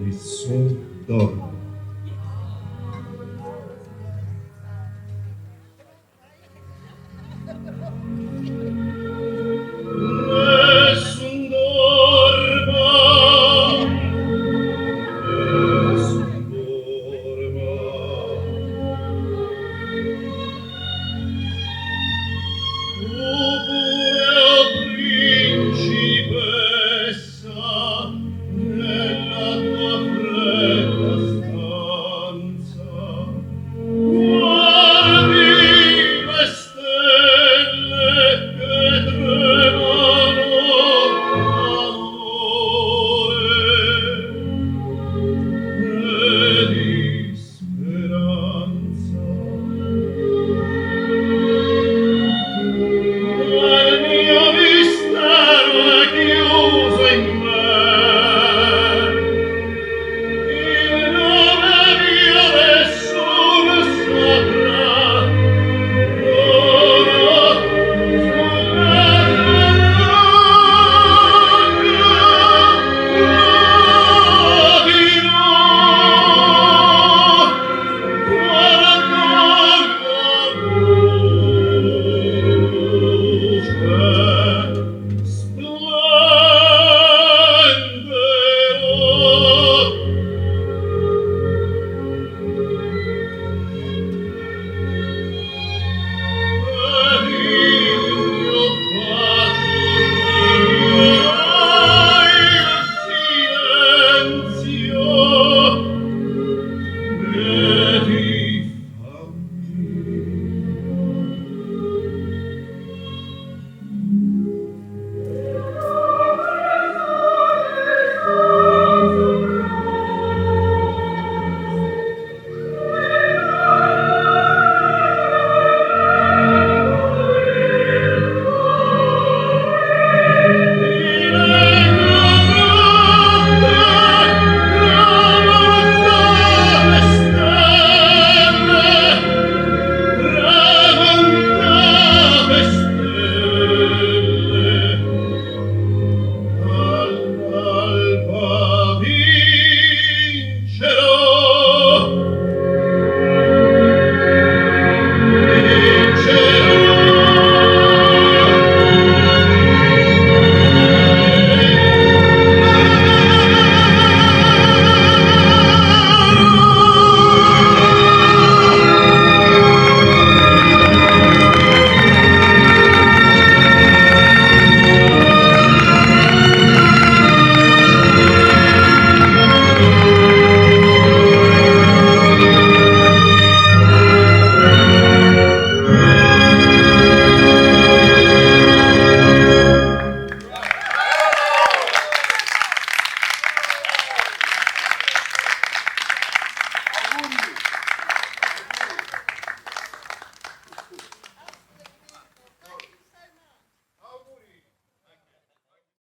nourrisson d'or. Nessun dorma, nessun dorma. Tu pure, o principessa, nella tua fredda stanza, guardi le stelle che tremano d'amore e di speranza. Il mio mistero è chiuso in me, il nome mio nessuno saprà, ora sulla Auguri.